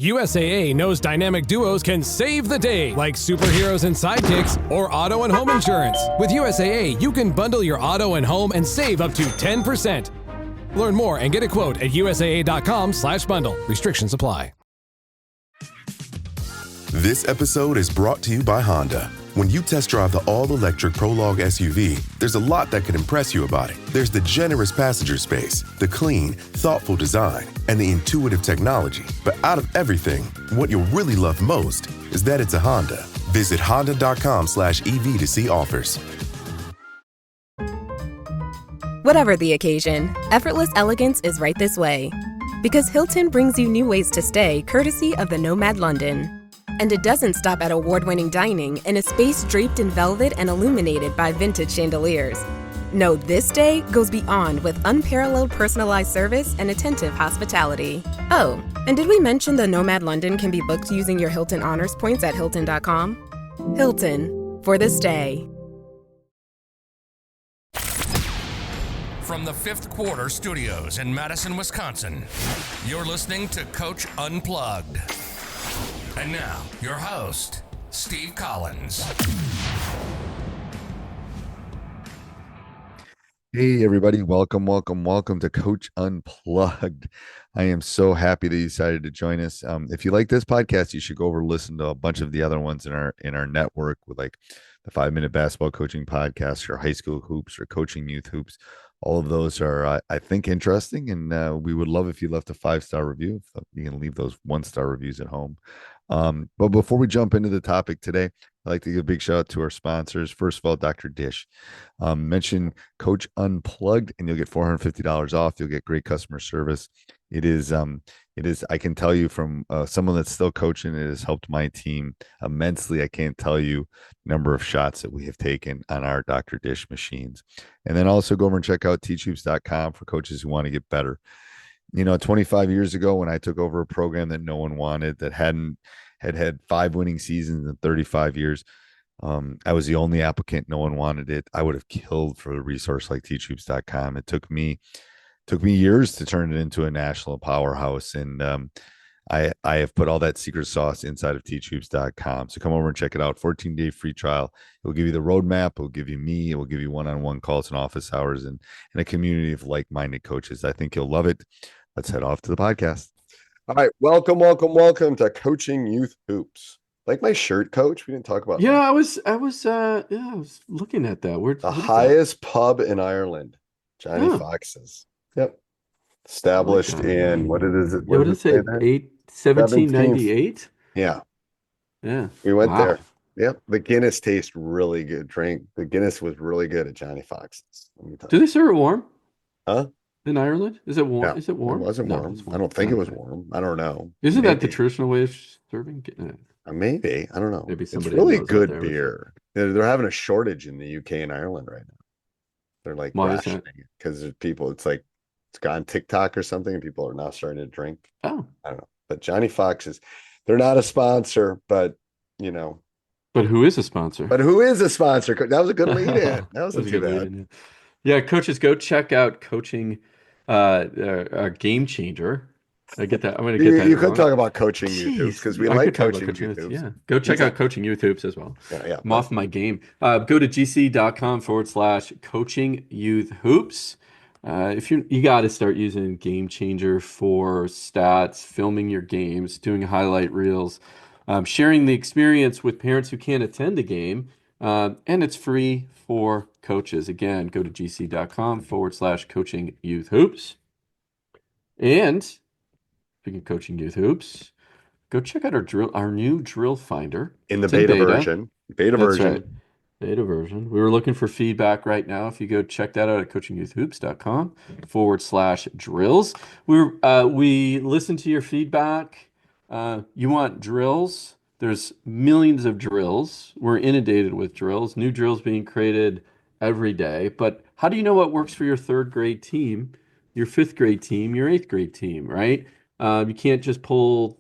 USAA knows dynamic duos can save the day, like superheroes and sidekicks or auto and home insurance. With USAA, you can bundle your auto and home and save up to 10%. Learn more and get a quote at usaa.com/bundle. Restrictions apply. This episode is brought to you by Honda. When you test drive the all-electric Prologue SUV, there's a lot that could impress you about it. There's the generous passenger space, the clean, thoughtful design, and the intuitive technology. But out of everything, what you'll really love most is that it's a Honda. Visit honda.com/EV to see offers. Whatever the occasion, effortless elegance is right this way. Because Hilton brings you new ways to stay courtesy of the Nomad London. And it doesn't stop at award-winning dining in a space draped in velvet and illuminated by vintage chandeliers. No, this day goes beyond with unparalleled personalized service and attentive hospitality. Oh, and did we mention the Nomad London can be booked using your Hilton Honors points at Hilton.com? Hilton, for the stay. From the Fifth Quarter Studios in Madison, Wisconsin, you're listening to Coach Unplugged. And now, your host, Steve Collins. Hey, everybody. Welcome to Coach Unplugged. I am so happy that you decided to join us. If you like this podcast, you should go over and listen to a bunch of the other ones in our network, with like the 5-Minute Basketball Coaching Podcast, or High School Hoops, or Coaching Youth Hoops. All of those are, I think, interesting, and we would love if you left a 5-star review. You can leave those 1-star reviews at home. But before we jump into the topic today, I'd like to give a big shout out to our sponsors. First of all, Dr. Dish. Mention Coach Unplugged and you'll get $450 off. You'll get great customer service. It is, I can tell you from someone that's still coaching, it has helped my team immensely. I can't tell you number of shots that we have taken on our Dr. Dish machines. And then also go over and check out teachhoops.com for coaches who want to get better. 25 years ago, when I took over a program that no one wanted, that had 5 winning seasons in 35 years, I was the only applicant. No one wanted it. I would have killed for a resource like teachhoops.com. It took me years to turn it into a national powerhouse. And I have put all that secret sauce inside of teachhoops.com. So come over and check it out. 14-day free trial. It will give you the roadmap. It will give you me. It will give you one-on-one calls and office hours and a community of like-minded coaches. I think you'll love it. Let's head off to the podcast. All right. Welcome to Coaching Youth Hoops. Like my shirt, Coach? We didn't talk about that. I was looking at that. The highest pub in Ireland, Johnny Fox's. Yep. Established in, what is it? What did it say? 1798? Yeah. Yeah. We went there. Yep. The Guinness tastes really good. The Guinness was really good at Johnny Fox's. Do they serve it warm? Huh? In Ireland? Is it warm? No, Is it warm? It wasn't warm. I don't think it was warm. I don't know. Isn't that the traditional way of serving? Maybe. I don't know. Maybe it's somebody really good beer. They're having a shortage in the UK and Ireland right now. They're like rationing it because there's people, it's gone TikTok or something, and people are now starting to drink. Oh. I don't know. But Johnny Fox's, they're not a sponsor, but But who is a sponsor? That was a good lead in. That wasn't too bad. Yeah, coaches, go check out Coaching Game Changer. I get that. I'm going to get that. You could talk about Coaching Youth Hoops because we like Coaching Youth Hoops. Yeah, go check out Coaching Youth Hoops as well. Yeah. I'm off my game. Go to gc.com/Coaching Youth Hoops. If you got to start using Game Changer for stats, filming your games, doing highlight reels, sharing the experience with parents who can't attend a game, and it's free for coaches. Again, go to gc.com/Coaching Youth Hoops. And speaking of Coaching Youth Hoops, go check out our new drill finder in the beta version. Beta version. Right. Beta version. We were looking for feedback right now. If you go check that out at coachingyouthhoops.com/drills. We listen to your feedback. You want drills? There's millions of drills. We're inundated with drills, new drills being created every day. But how do you know what works for your 3rd grade team, your 5th grade team, your 8th grade team, right? You can't just pull,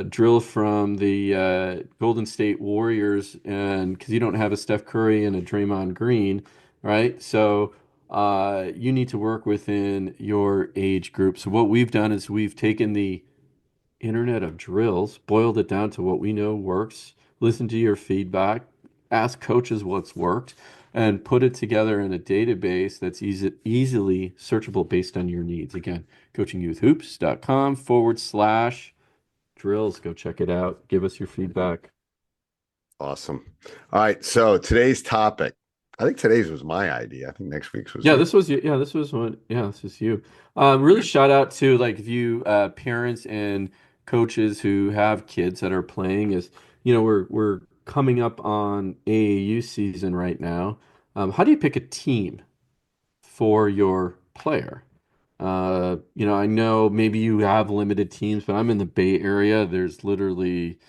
drill from the Golden State Warriors, and because you don't have a Steph Curry and a Draymond Green, right? So you need to work within your age group. So what we've done is we've taken the internet of drills, boiled it down to what we know works, listen to your feedback, ask coaches what's worked, and put it together in a database that's easily searchable based on your needs. Again, coachingyouthhoops.com/drills. Go check it out. Give us your feedback. Awesome. All right. So today's topic, I think today's was my idea. I think next week's was Yeah, yours. this was you. Yeah, this was one. Yeah, this is you. Really shout out to like if you parents and coaches who have kids that are playing. Is we're coming up on AAU season right now. How do you pick a team for your player? I know maybe you have limited teams, but I'm in the Bay Area. There's literally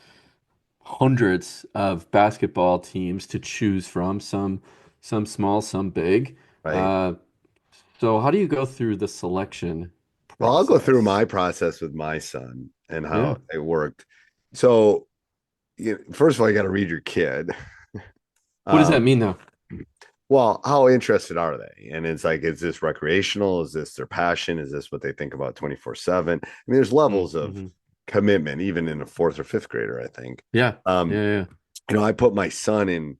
hundreds of basketball teams to choose from. Some small, some big. Right. Uh, so how do you go through the selection Well, I'll go through process? my process with my son and Yeah. how it worked. So, first of all, you got to read your kid. What does that Um, mean though? well, how interested are they? And it's like, is this recreational? Is this their passion? Is this what they think about 24/7? I mean, there's levels of Mm-hmm. commitment, even in a fourth or fifth grader, I think. Yeah. Um, Yeah. Yeah. I put my son in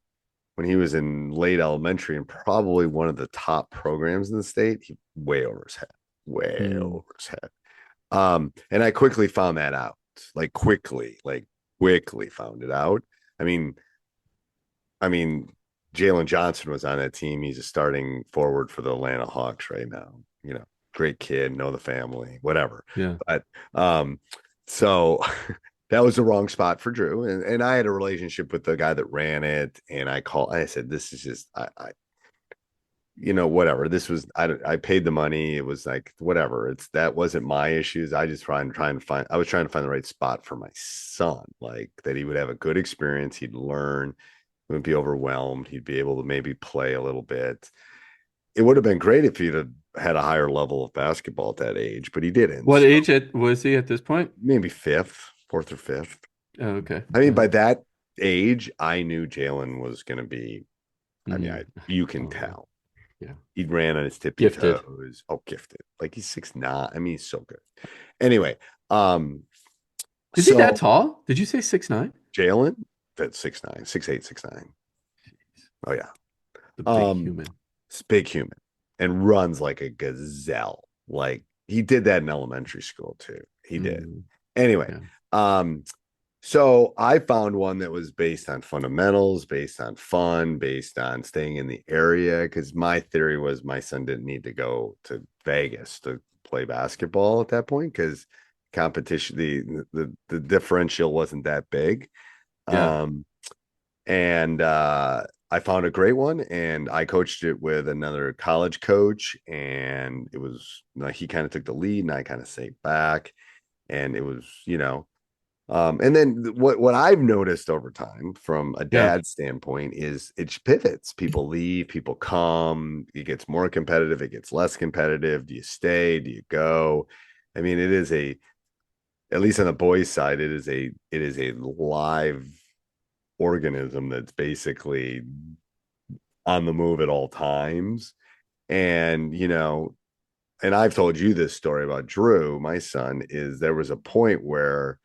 when he was in late elementary and probably one of the top programs in the state. He way over his head, way Mm. over his head. And I quickly found that out, like quickly found it out. I mean, I mean, Jalen Johnson was on that team. He's a starting forward for the Atlanta Hawks right now. Great kid, know the family, whatever. Yeah. But so that was the wrong spot for Drew. And I had a relationship with the guy that ran it. And I said, this is just, whatever. This was, I paid the money. It was like, whatever. That wasn't my issues. I was trying to find the right spot for my son, like that he would have a good experience. He'd learn, he wouldn't be overwhelmed. He'd be able to maybe play a little bit. It would have been great if he'd have had a higher level of basketball at that age, but he didn't. What So age was he at this point? maybe fourth or fifth. Oh, okay. I mean, Yeah. by that age, I knew Jalen was going to be. I mean, you can Oh, yeah. tell. Yeah. He ran on his tippy Gifted. toes. Oh, gifted! Like he's 6'9". I mean, he's so good. Anyway, Is he that tall? Did you say 6'9"? Jalen, that's 6'9", 6'8", 6'9". Oh yeah, The big human. it's big human and runs like a gazelle. Like he did that in elementary school too. He did. Anyway, Yeah. So I found one that was based on fundamentals, based on fun, based on staying in the area. Because my theory was my son didn't need to go to Vegas to play basketball at that point because competition, the differential wasn't that big. Yeah. And I found a great one, and I coached it with another college coach, and it was like he kind of took the lead, and I kind of sat back, and it was and then what I've noticed over time from a Yeah. dad standpoint is it pivots. People leave, people come, it gets more competitive, it gets less competitive. Do you stay? Do you go? I mean, at least on the boys' side, it is a live organism that's basically on the move at all times. And and I've told you this story about Drew, my son, is there was a point where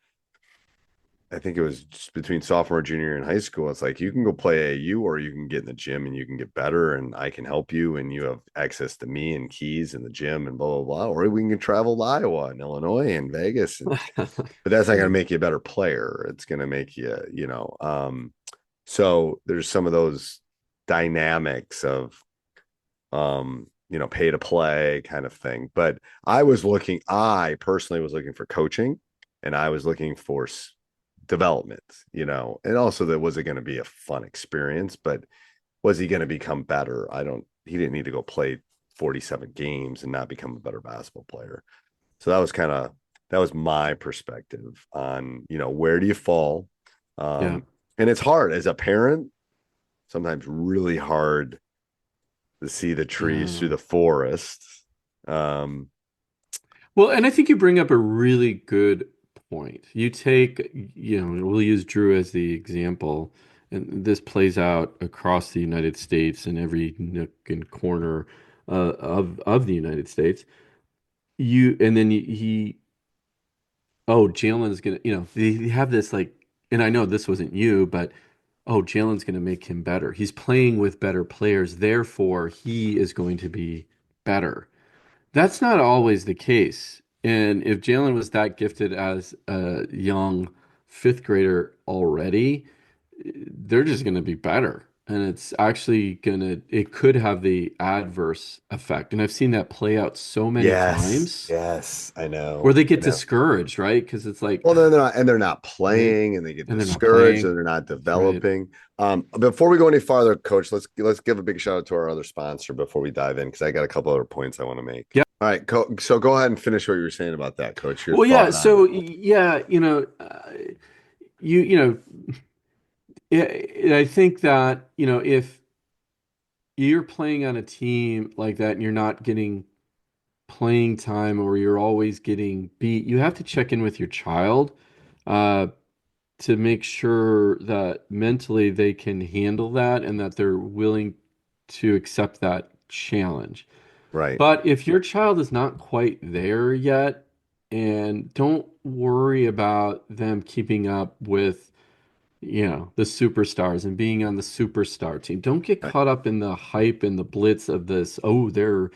I think it was just between sophomore and junior in high school. It's like you can go play AU or you can get in the gym and you can get better and I can help you and you have access to me and keys in the gym and blah, blah, blah. Or we can travel to Iowa and Illinois and Vegas. But that's not going to make you a better player. It's going to make you, so there's some of those dynamics of, pay to play kind of thing. But I personally was looking for coaching and I was looking for development, and also that was it going to be a fun experience, but was he going to become better? He didn't need to go play 47 games and not become a better basketball player. So that was my perspective on, where do you fall? Yeah. And it's hard as a parent, sometimes really hard to see the trees through the forest. Well, and I think you bring up a really good point. You take, we'll use Drew as the example, and this plays out across the United States in every nook and corner of the United States. You and then he oh, Jalen's gonna, they have this like, and I know this wasn't you, but oh, Jalen's gonna make him better. He's playing with better players, therefore he is going to be better. That's not always the case. And if Jalen was that gifted as a young fifth grader already, they're just going to be better. And it's actually it could have the adverse effect. And I've seen that play out so many Yes, times yes, I where know, they I get know. discouraged, right? Because it's like, Well, no, they're not, and they're not right? playing, and they get And they're not discouraged, and playing. they're not That's right. developing. Before we go any farther, Coach, let's give a big shout out to our other sponsor before we dive in, because I got a couple other points I want to make. Yeah. All right, so go ahead and finish what you were saying about that, Coach. Your Well, yeah. thought on So, it. yeah, you know, I think that, if you're playing on a team like that and you're not getting playing time or you're always getting beat, you have to check in with your child uh, to make sure that mentally they can handle that and that they're willing to accept that challenge. Right, But if your child is not quite there yet, and don't worry about them keeping up with the superstars and being on the superstar team. Don't get right. caught up in the hype and the blitz of this. Oh, I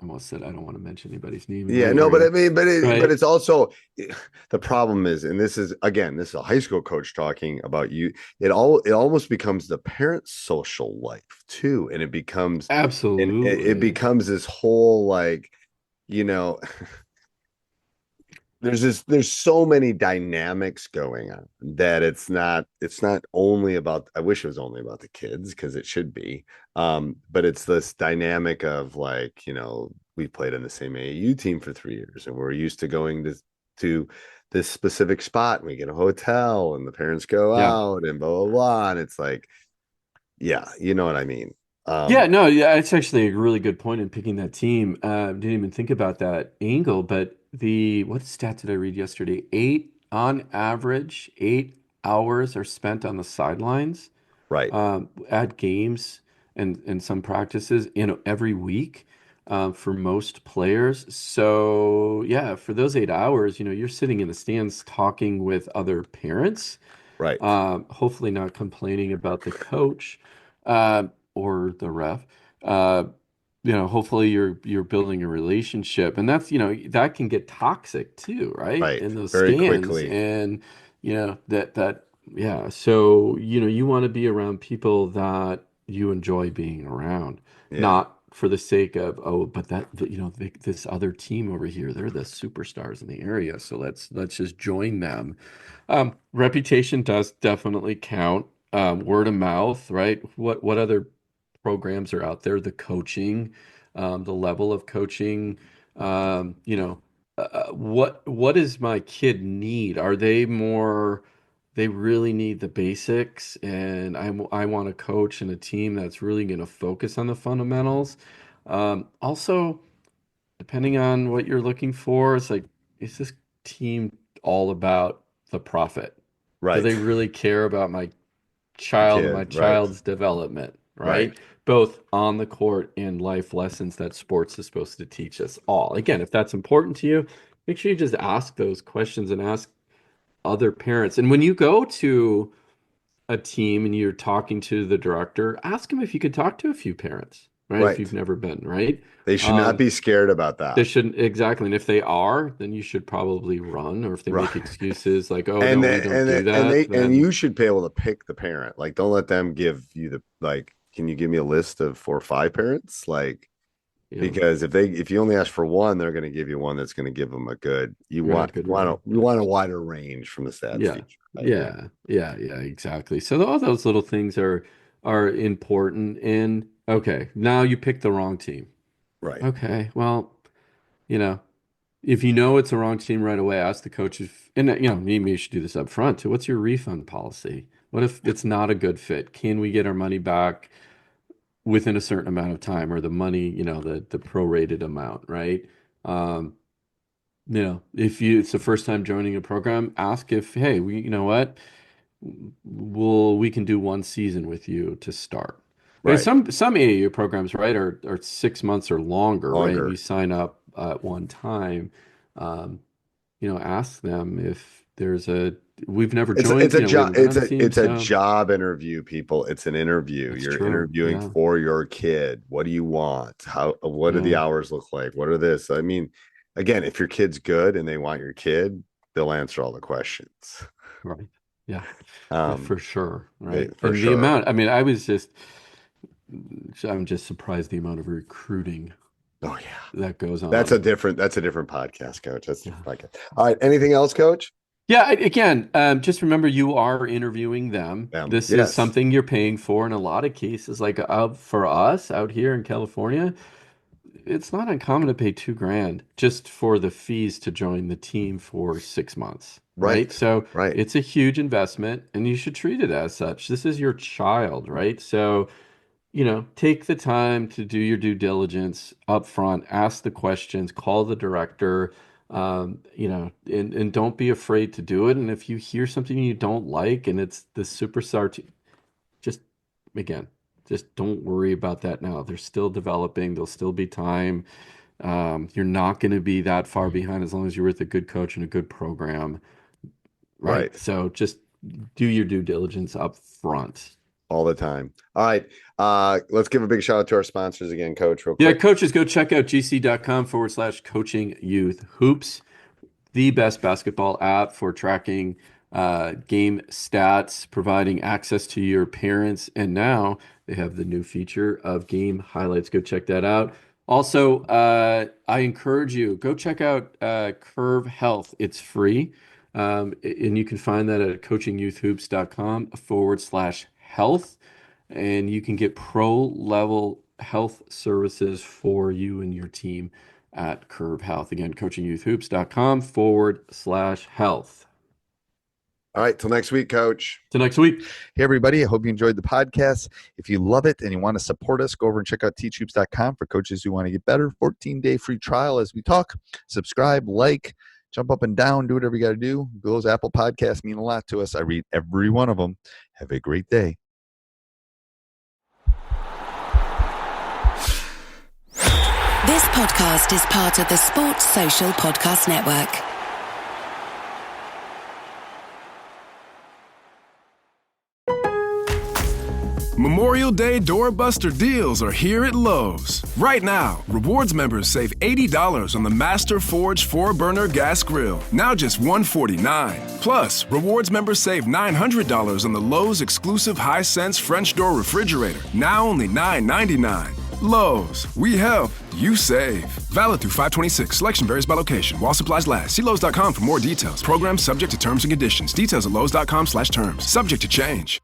almost said I don't want to mention anybody's name in my Yeah, no, but I area, mean, but right? it's also the problem is, and this is again, this is a high school coach talking about you. It almost becomes the parent's social life too, and it Absolutely. becomes this whole like, you know, there's so many dynamics going on that it's not only about, I wish it was only about the kids because it should be, but it's this dynamic of like, we played in the same AAU team for 3 years and we're used to going to this specific spot and we get a hotel and the parents go Yeah. out and blah blah blah, and it's like, yeah, you know what I mean. Yeah, um no, yeah, it's actually a really good point in picking that team. Didn't even think about that angle, but what stat did I read yesterday? On average, 8 hours are spent on the sidelines, right, at games and some practices, every week, for most players. So yeah, for those 8 hours, you're sitting in the stands talking with other parents, right, hopefully not complaining about the coach, or the ref. Uh, hopefully you're building a relationship, and that can get toxic too, right? right, In those very stands, quickly. and that yeah. So you want to be around people that you enjoy being around, Yeah, not for the sake of, oh, but this other team over here, they're the superstars in the area, so let's just join them. Reputation does definitely count. Word of mouth, right? What other programs are out there? The coaching, the level of coaching. What does my kid need? Are they more? They really need the basics, and I want a coach and a team that's really going to focus on the fundamentals. Also, depending on what you're looking for, it's like, is this team all about the profit? Do right. they really care about my The child and my kid, right, child's development, right. right? Both on the court and life lessons that sports is supposed to teach us all. Again, if that's important to you, make sure you just ask those questions and ask other parents. And when you go to a team and you're talking to the director, ask him if you could talk to a few parents, right? If you've Right. never been, right? They should not Um, be scared about they that. shouldn't, exactly. And if they are, then you should probably run. Or if they make Right. excuses like, oh, And no, we they, don't and do they, and that, they and then you should be able to pick the parent. Like, don't let them give you the, like, can you give me a list of 4 or 5 parents? Like, yeah, because if you only ask for one, they're going to give you one that's going to give them a good, right, good rating. you want a wider range from the stats Yeah. teacher. I agree. Yeah, exactly. So all those little things are important. And okay, now you picked the wrong team. Right. Okay, well, you know, if you know it's the wrong team right away, ask the coach if, and maybe you should do this up front too. What's your refund policy? What if it's not a good fit? Can we get our money back within a certain amount of time, or the money, the prorated amount, right? Um, if it's the first time joining a program, ask if, hey, you know what? We can do one season with you to start. Right? Right. Some AAU programs, right, are 6 months or longer, right? And you Longer. sign up at one time. Um, ask them if we've never It's joined. a job. It's a So job interview, people. It's an interview. that's You're true. interviewing Yeah. for your kid. What do you want? What do the Yeah. hours look like? What are this? I mean, again, if your kid's good and they want your kid, they'll answer all the questions. Right. Yeah. For sure. Right. for And the sure. amount, I'm just surprised the amount of recruiting Oh yeah. that goes on. That's a different podcast, Coach. That's a different podcast. All right. Anything else, Coach? Yeah, again, just remember you are interviewing them. This is Yes. something you're paying for in a lot of cases. Like for us out here in California, it's not uncommon to pay $2,000 just for the fees to join the team for 6 months. Right. So it's a huge investment and you should treat it as such. This is your child, right? So, take the time to do your due diligence up front, ask the questions, call the director, and don't be afraid to do it. And if you hear something you don't like and it's the superstar team, just don't worry about that now. They're still developing. There'll still be time. You're not going to be that far behind as long as you're with a good coach and a good program. Right. So just do your due diligence up front. All the time. All right. Let's give a big shout out to our sponsors again, Coach. Real quick. Yeah, coaches, go check out gc.com/coaching youth hoops, the best basketball app for tracking game stats, providing access to your parents. And now they have the new feature of game highlights. Go check that out. Also, I encourage you, go check out Curve Health. It's free. And you can find that at coachingyouthhoops.com/health. And you can get pro level health services for you and your team at Curve Health. Again, coachingyouthhoops.com/health. All right. Till next week, Coach. Till next week. Hey, everybody. I hope you enjoyed the podcast. If you love it and you want to support us, go over and check out teachhoops.com for coaches who want to get better. 14-day free trial as we talk. Subscribe, like, jump up and down, do whatever you got to do. Those Apple podcasts mean a lot to us. I read every one of them. Have a great day. This podcast is part of the Sports Social Podcast Network. Memorial Day doorbuster deals are here at Lowe's. Right now, Rewards members save $80 on the Master Forge 4-burner gas grill, now just $149. Plus, Rewards members save $900 on the Lowe's exclusive Hisense French door refrigerator, now only $999. Lowe's, we help, you save. Valid through 5/26. Selection varies by location. While supplies last. See Lowe's.com for more details. Program subject to terms and conditions. Details at Lowe's.com/terms. Subject to change.